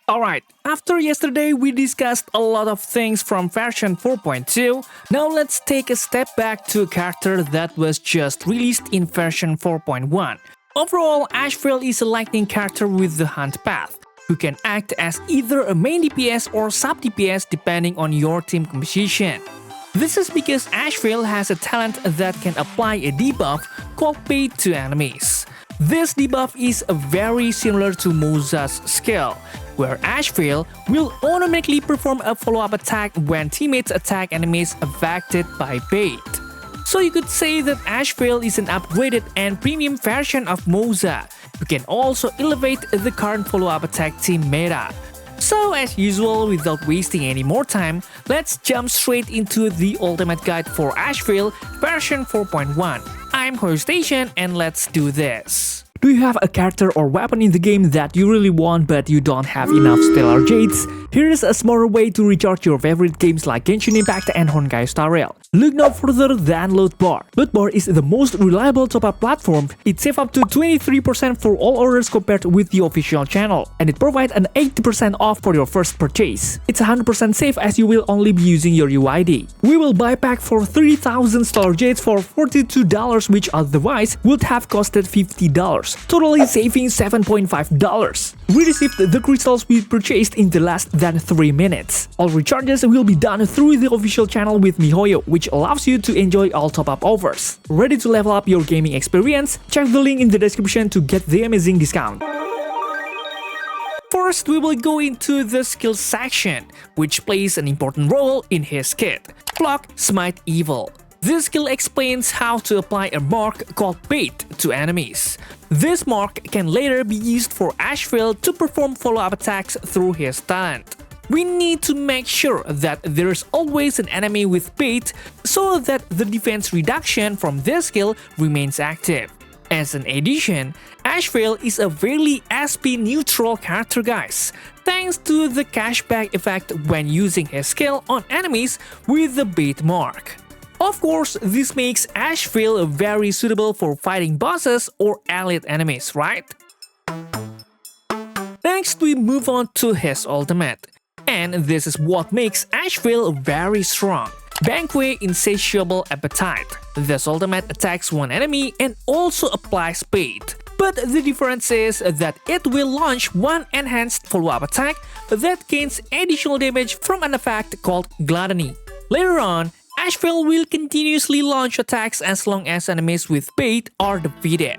Alright, after yesterday we discussed a lot of things from version 4.2, now let's take a step back to a character that was just released in version 4.1. Overall, Ashveil is a lightning character with the hunt path, who can act as either a main DPS or sub DPS depending on your team composition. This is because Ashveil has a talent that can apply a debuff called bait to enemies. This debuff is very similar to Moza's skill, where Ashveil will automatically perform a follow-up attack when teammates attack enemies affected by bait. So you could say that Ashveil is an upgraded and premium version of Moza, who can also elevate the current follow-up attack team meta. So as usual, without wasting any more time, let's jump straight into the ultimate guide for Ashveil version 4.1. I'm hsrguide and let's do this. Do you have a character or weapon in the game that you really want but you don't have enough stellar jades? Here's a smarter way to recharge your favorite games like Genshin Impact and honkaistarrail. Look no further than Lootbar. Lootbar is the most reliable top-up platform. It saves up to 23% for all orders compared with the official channel, and it provides an 80% off for your first purchase. It's 100% safe as you will only be using your UID. We will buy pack for 30,000 stellar jades for $42, which otherwise would have costed $50. Totally saving $7.5. We received the crystals we purchased in the less than 3 minutes. All recharges will be done through the official channel with miHoYo, which allows you to enjoy all top-up offers. Ready to level up your gaming experience? Check the link in the description to get the amazing discount. First, we will go into the skills section, which plays an important role in his kit, Block Smite Evil. This skill explains how to apply a mark called bait to enemies. This mark can later be used for Ashveil to perform follow-up attacks through his talent. We need to make sure that there's always an enemy with bait so that the defense reduction from this skill remains active. As an addition, Ashveil is a very SP neutral character, guys, thanks to the cashback effect when using his skill on enemies with the bait mark. Of course, this makes Ashveil very suitable for fighting bosses or elite enemies, right? Next, we move on to his ultimate. And this is what makes Ashveil very strong. Banquet Insatiable Appetite. This ultimate attacks one enemy and also applies bait. But the difference is that it will launch one enhanced follow-up attack that gains additional damage from an effect called Gluttony. Later on, Ashveil will continuously launch attacks as long as enemies with bait are defeated.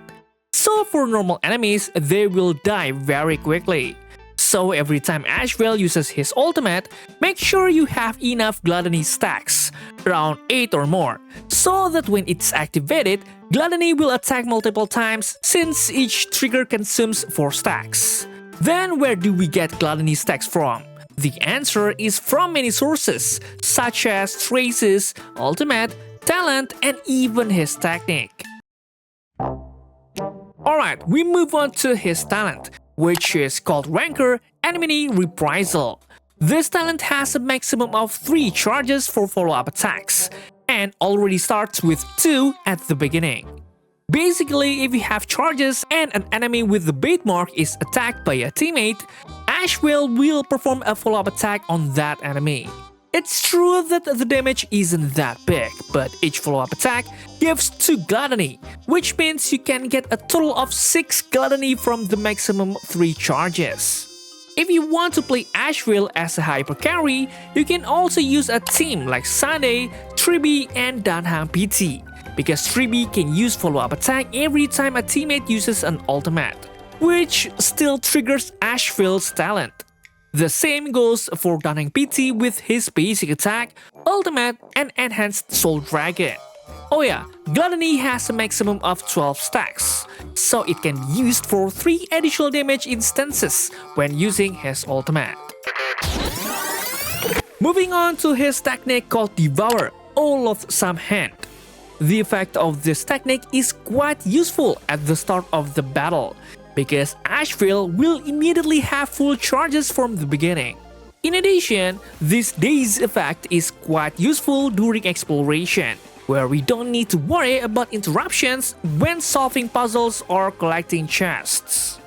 So for normal enemies, they will die very quickly. So every time Ashveil uses his ultimate, make sure you have enough Gluttony stacks, around 8 or more, so that when it's activated, Gluttony will attack multiple times since each trigger consumes 4 stacks. Then where do we get Gluttony stacks from? The answer is from many sources, such as traces, ultimate, talent, and even his technique. Alright, we move on to his talent, which is called Rancor Enmity Reprisal. This talent has a maximum of 3 charges for follow-up attacks, and already starts with 2 at the beginning. Basically, if you have charges and an enemy with the bait mark is attacked by a teammate, Ashveil will perform a follow-up attack on that enemy. It's true that the damage isn't that big, but each follow-up attack gives 2 Gluttony, which means you can get a total of 6 Gluttony from the maximum 3 charges. If you want to play Ashveil as a hyper carry, you can also use a team like Sunday, Tribi, and Danhang PT, because Tribi can use follow-up attack every time a teammate uses an ultimate, which still triggers Ashveil's talent. The same goes for Danhang PT with his basic attack, ultimate, and enhanced Soul Dragon. Oh yeah, Gluttony has a maximum of 12 stacks, so it can be used for 3 additional damage instances when using his ultimate. Moving on to his technique called Devour, or Loathsome Hand. The effect of this technique is quite useful at the start of the battle, because Ashveil will immediately have full charges from the beginning. In addition, this Daze effect is quite useful during exploration. where we don't need to worry about interruptions when solving puzzles or collecting chests.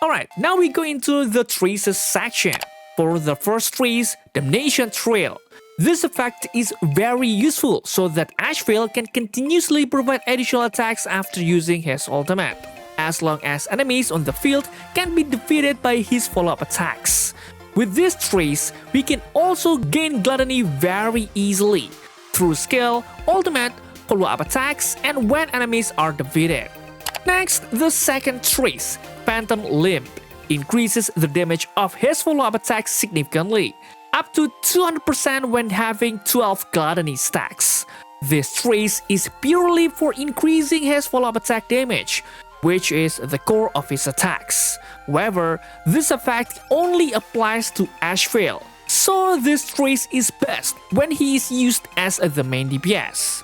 Alright, now we go into the traces section. For the first trace, Damnation Trail. This effect is very useful so that Ashveil can continuously provide additional attacks after using his ultimate, as long as enemies on the field can be defeated by his follow-up attacks. With this trace, we can also gain Gluttony very easily through skill, ultimate, follow-up attacks, and when enemies are defeated. Next, the second trace, Phantom Limb, increases the damage of his follow-up attacks significantly, up to 200% when having 12 Gluttony stacks. This trace is purely for increasing his follow-up attack damage, which is the core of his attacks. However, this effect only applies to Ashveil, so this trace is best when he is used as the main DPS.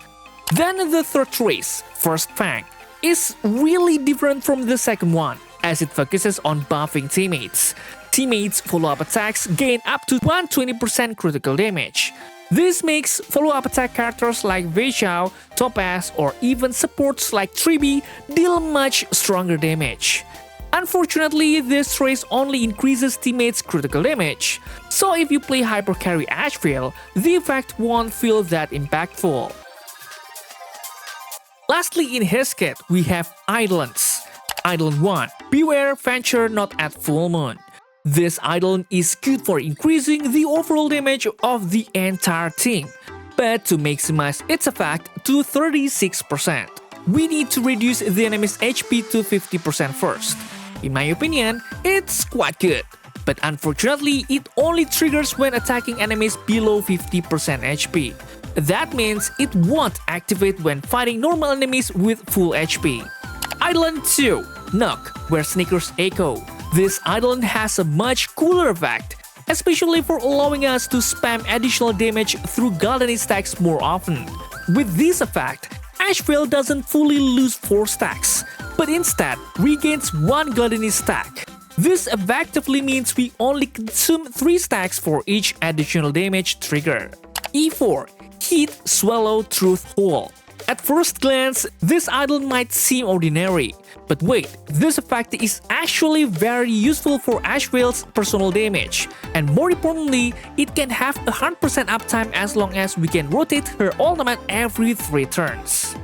Then the third trace, First Fang, is really different from the second one, as it focuses on buffing teammates. Teammates' follow-up attacks gain up to 120% critical damage. This makes follow-up attack characters like Weichao, Topaz, or even supports like Tribi deal much stronger damage. Unfortunately, this trace only increases teammates' critical damage, so if you play Hyper Carry Ashveil, the effect won't feel that impactful. Lastly, in his kit, we have Eidolons. Eidolon 1. Beware Venture Not at Full Moon. This Eidolon is good for increasing the overall damage of the entire team, but to maximize its effect to 36%, we need to reduce the enemy's HP to 50% first. In my opinion, it's quite good, but unfortunately it only triggers when attacking enemies below 50% HP. That means it won't activate when fighting normal enemies with full HP. Eidolon 2. Nook, where Sneakers Echo. This Eidolon has a much cooler effect, especially for allowing us to spam additional damage through Gluttony stacks more often. With this effect, Ashveil doesn't fully lose 4 stacks, but instead regains 1 Gluttony stack. This effectively means we only consume 3 stacks for each additional damage trigger. E4. Heat Swallow Truth Hole. At first glance, this Eidolon might seem ordinary, but wait, this effect is actually very useful for Ashveil's personal damage, and more importantly, it can have 100% uptime as long as we can rotate her ultimate every 3 turns.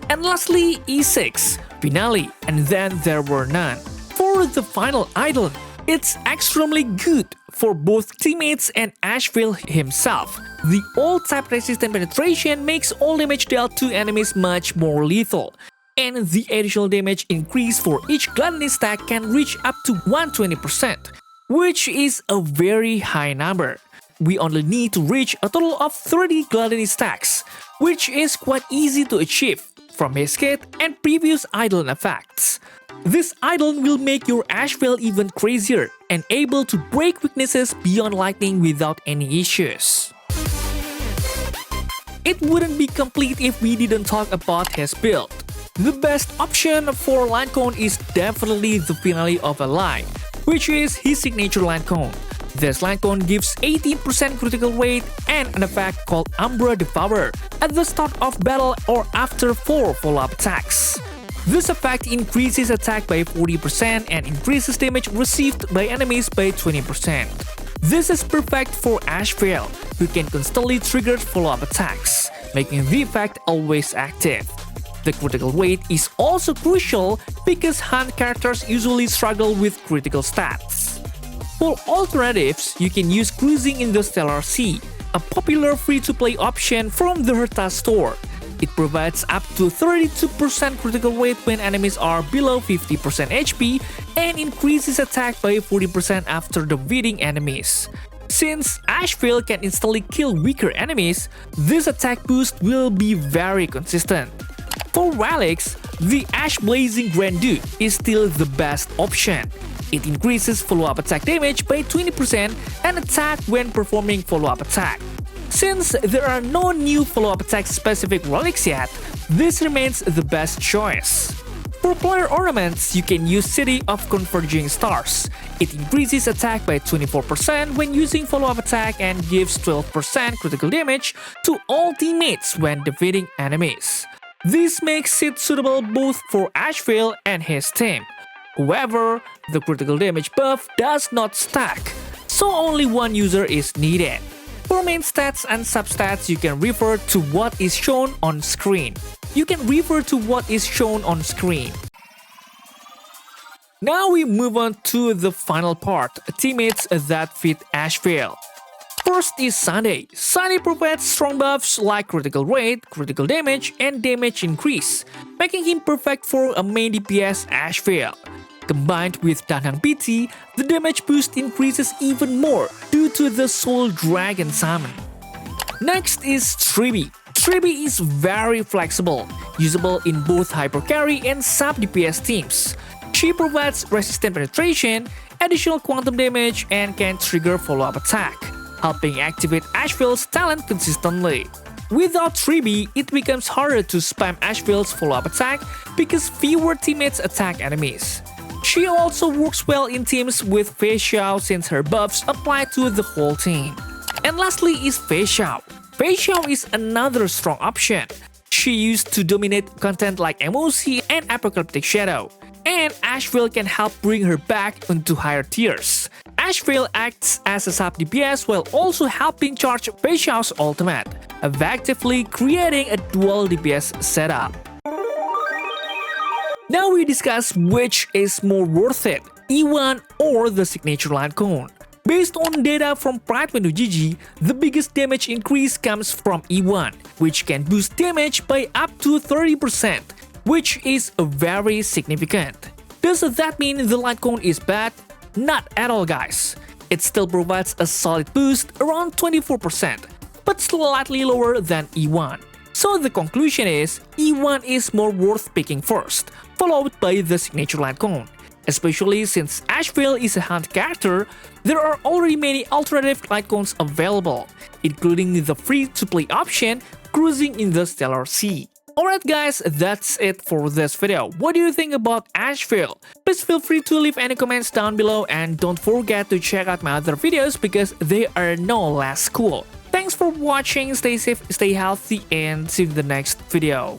And lastly, E6, Finale, and then there were none. For the final Eidolon, it's extremely good for both teammates and Ashveil himself. The all-type resistant penetration makes all damage dealt to enemies much more lethal, and the additional damage increase for each Gluttony stack can reach up to 120%, which is a very high number. We only need to reach a total of 30 Gluttony stacks, which is quite easy to achieve from his kit and previous Eidolon effects. This Eidolon will make your Ashveil even crazier and able to break weaknesses beyond lightning without any issues. It wouldn't be complete if we didn't talk about his build. The best option for line cone is definitely the Finale of a line, which is his signature line cone. This line cone gives 18% critical rate and an effect called Umbra Devourer at the start of battle or after 4 follow-up attacks. This effect increases attack by 40% and increases damage received by enemies by 20%. This is perfect for Ashveil, who can constantly trigger follow-up attacks, making the effect always active. The critical rate is also crucial because hunt characters usually struggle with critical stats. For alternatives, you can use Cruising in the Stellar Sea, a popular free-to-play option from the Herta store. It provides up to 32% critical rate when enemies are below 50% HP and increases attack by 40% after defeating enemies. Since Ashveil can instantly kill weaker enemies, this attack boost will be very consistent. For relics, the Ash Blazing Grand Duke is still the best option. It increases follow-up attack damage by 20% and attack when performing follow-up attack. Since there are no new follow-up attack specific relics yet, this remains the best choice. For player ornaments, you can use City of Converging Stars. It increases attack by 24% when using follow-up attack and gives 12% critical damage to all teammates when defeating enemies. This makes it suitable both for Ashveil and his team. However, the critical damage buff does not stack, so only one user is needed. For main stats and substats, you can refer to what is shown on screen. Now we move on to the final part, teammates that fit Ashveil. First is Sunday. Sunday provides strong buffs like critical rate, critical damage, and damage increase, making him perfect for a main DPS Ashveil. Combined with Danhang PT, the damage boost increases even more due to the Soul Dragon summon. Next is Tribi. Tribi is very flexible, usable in both hyper carry and sub DPS teams. She provides resistant penetration, additional quantum damage, and can trigger follow-up attack, helping activate Ashveil's talent consistently. Without Tribi, it becomes harder to spam Ashveil's follow-up attack because fewer teammates attack enemies. She also works well in teams with Fei Xiao since her buffs apply to the whole team. And lastly is Fei Xiao. Fei Xiao is another strong option. She used to dominate content like MOC and Apocalyptic Shadow, and Ashveil can help bring her back into higher tiers. Ashveil acts as a sub DPS while also helping charge Fei Xiao's ultimate, effectively creating a dual DPS setup. Now we discuss which is more worth it, E1 or the signature light cone. Based on data from Pride.GG, the biggest damage increase comes from E1, which can boost damage by up to 30%, which is very significant. Does that mean the light cone is bad? Not at all, guys. It still provides a solid boost around 24%, but slightly lower than E1. So the conclusion is, E1 is more worth picking first, followed by the signature light cone. Especially since Ashveil is a hunt character, there are already many alternative light cones available, including the free-to-play option, Cruising in the Stellar Sea. Alright guys, that's it for this video. What do you think about Ashveil? Please feel free to leave any comments down below and don't forget to check out my other videos because they are no less cool. Thanks for watching, stay safe, stay healthy, and see you in the next video.